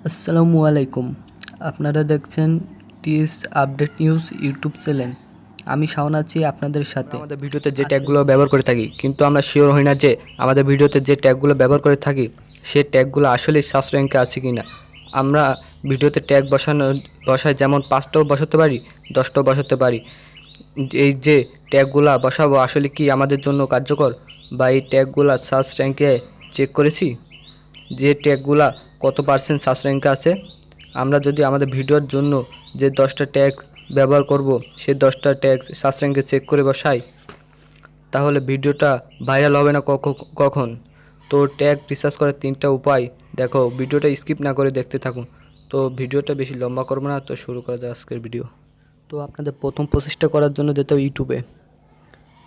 আসসালামু আলাইকুম। আপনারা দেখছেন TS update news YouTube channel. আমি শাওন আছি আপনাদের সাথে। আমাদের ভিডিওতে যে ট্যাগগুলো ব্যবহার করে থাকি, কিন্তু আমরা শিওর হই না যে আমাদের ভিডিওতে যে ট্যাগগুলো ব্যবহার করে থাকি সেই ট্যাগগুলো আসলেই সার্চ র্যাঙ্কে আছে কি না। আমরা ভিডিওতে ট্যাগ বসায়, যেমন 5টাও বসাতে পারি, 10টাও বসাতে পারি। এই যে ট্যাগগুলো বসাবো আসলে কি আমাদের জন্য কার্যকর, বা এই ট্যাগগুলো সার্চ র্যাঙ্কে চেক করেছি যে ট্যাগগুলা কত পার্সেন্ট সার্চ র্যাঙ্কে আছে। আমরা যদি আমাদের ভিডিওর জন্য যে 10টা ট্যাগ ব্যবহার করব সেই 10টা ট্যাগ সার্চ র্যাঙ্কে চেক করে বসাই, তাহলে ভিডিওটা ভাইরাল হবে না কখন। তো ট্যাগ রিসার্চ করার 3টা উপায় দেখো, ভিডিওটা স্কিপ না করে দেখতে থাকুন। তো ভিডিওটা বেশি লম্বা করবো না, তো শুরু করা যাক আজকের ভিডিও। তো আপনাদের প্রথম প্রচেষ্টা করার জন্য যেতে হবে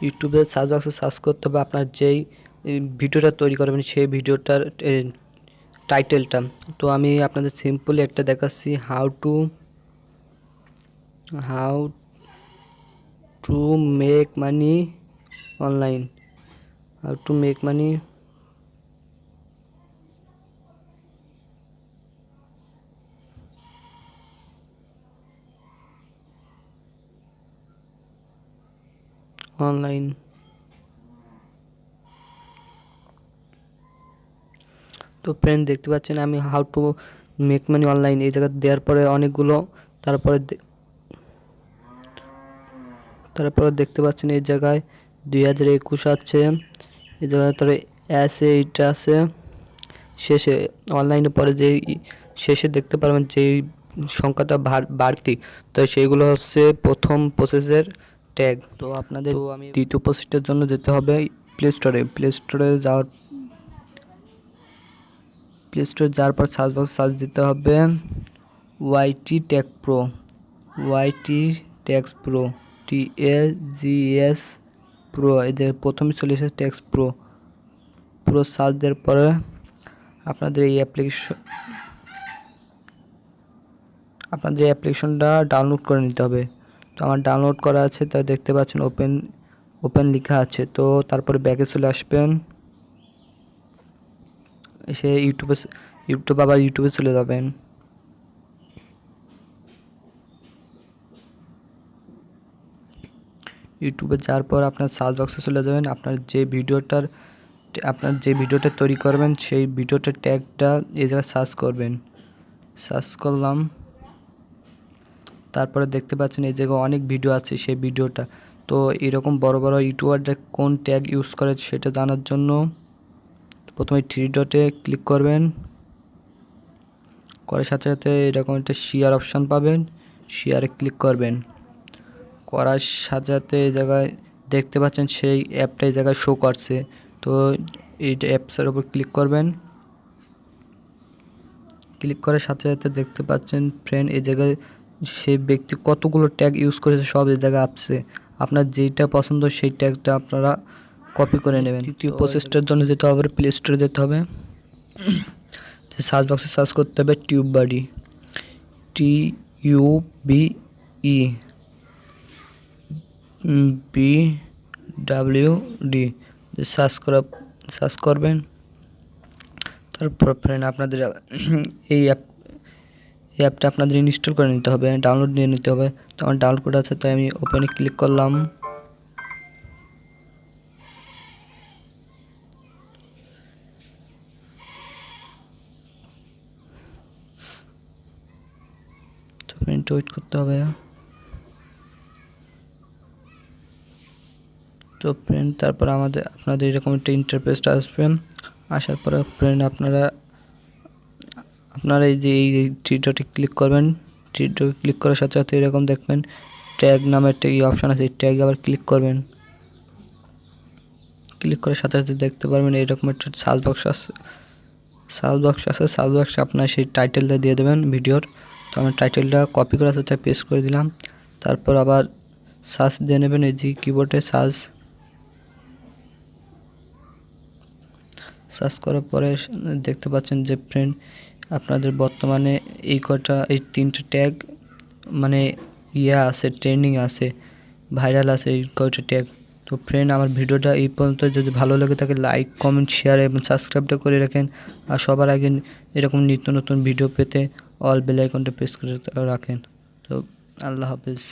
ইউটিউবে সার্চ বক্সে সার্চ করতে হবে আপনার যেই ভিডিওটা তৈরি করবেন সেই ভিডিওটার টাইটেলটা। তো আমি আপনাদের সিম্পলি একটা দেখাচ্ছি, how to make money online. How to make money online. তো ফ্রেন্ড দেখতে পাচ্ছেন আমি how to make money online এই জায়গা দেওয়ার পরে অনেকগুলো, তারপরে দেখতে পাচ্ছেন এই জায়গায় 2021 আছে, এই জায়গায় তারপরে এইটা আছে শেষে। অনলাইনে পরে যেই শেষে দেখতে পারবেন যেই সংখ্যাটা বাড়তি, তো সেইগুলো হচ্ছে প্রথম প্রসেসের ট্যাগ। তো আপনাদের দ্বিতীয় প্রসেসটার জন্য যেতে হবে প্লে স্টোরে যাওয়ার পর সার্চ বক্স সার্চ দিতে হবে ওয়াইটি ট্যাক্স প্রো TAGS প্রো। এদের প্রথমে চলে এসেছে ট্যাক্স প্রো সার্চ দেওয়ার পরে আপনাদের এই অ্যাপ্লিকেশনটা ডাউনলোড করে নিতে হবে। তো আমার ডাউনলোড করা আছে, তা দেখতে পাচ্ছেন ওপেন লেখা আছে। তো তারপরে ব্যাকে চলে আসবেন, এসে ইউটিউবে চলে যাবেন। ইউটিউবে যাওয়ার পর আপনার সার্চ বক্সে চলে যাবেন, আপনার যে ভিডিওটা তৈরি করবেন সেই ভিডিওটার ট্যাগটা এই জায়গায় সার্চ করলাম। তারপরে দেখতে পাচ্ছেন এই জায়গায় অনেক ভিডিও আছে সেই ভিডিওটা। তো এরকম বড় বড় ইউটিউবাররা কোন ট্যাগ ইউজ করে সেটা জানার জন্য প্রথমে 3 ডটে ক্লিক করবেন, করার সাথে সাথে এরকম একটা শেয়ার অপশান পাবেন, শেয়ারে ক্লিক করবেন। করার সাথে সাথে এই জায়গায় দেখতে পাচ্ছেন সেই অ্যাপটা এই জায়গায় শো করছে। তো এই অ্যাপসের উপর ক্লিক করবেন, ক্লিক করার সাথে সাথে দেখতে পাচ্ছেন ফ্রেন্ড এই জায়গায় সেই ব্যক্তি কতগুলো ট্যাগ ইউজ করেছে সব এই জায়গায় আসছে। আপনার যেইটা পছন্দ সেই ট্যাগটা আপনারা কপি করে নেবেন। তৃতীয় প্রসেসটার জন্য যেতে হবে প্লে স্টোরে যেতে হবে, সার্চ বক্সে সার্চ করতে হবে TUBBD সার্চ করবেন। তারপর ফ্রেন্ড আপনাদের এই অ্যাপটা আপনাদের ইনস্টল করে নিতে হবে, ডাউনলোড নিয়ে নিতে হবে। তো আমার ডাউনলোড করা আছে, তাই আমি ওপেনে ক্লিক করলাম। তো ফ্রেন্ড ওয়েট করতে হবে। তো ফ্রেন্ড তারপর আপনাদের এরকম একটা ইন্টারফেসটা আসবে। আসার পরে ফ্রেন্ড আপনারা এই যে এই 3 ডটে ক্লিক করবেন। 3 ডটে ক্লিক করার সাথে সাথে এরকম দেখবেন ট্যাগ নামে একটা অপশান আছে, ট্যাগ আবার ক্লিক করবেন। ক্লিক করার সাথে সাথে দেখতে পারবেন এরকম একটা সার্চ বক্স আছে। সার্চ বক্সে আপনার সেই টাইটেলটা দিয়ে দেবেন ভিডিওর। তো আমার টাইটেলটা কপি করা আছে, তাই পেস্ট করে দিলাম। তারপর আবার সার্চ দিয়ে নেবেন, এই যে কিবোর্ডে সার্চ করার পরে দেখতে পাচ্ছেন যে ফ্রেন্ড আপনাদের বর্তমানে এই 3টে ট্যাগ মানে আছে, ট্রেন্ডিং আছে, ভাইরাল আছে এই কয়টা ট্যাগ। তো ফ্রেন্ড, আমার ভিডিওটা এই পর্যন্ত। যদি ভালো লাগে থাকে লাইক, কমেন্ট, শেয়ার এবং সাবস্ক্রাইবটা করে রাখেন। আর সবার আগে এরকম নিত্য নতুন ভিডিও পেতে অল বেল আইকনটা প্রেস করে রাখেন। তো আল্লাহ হাফেজ।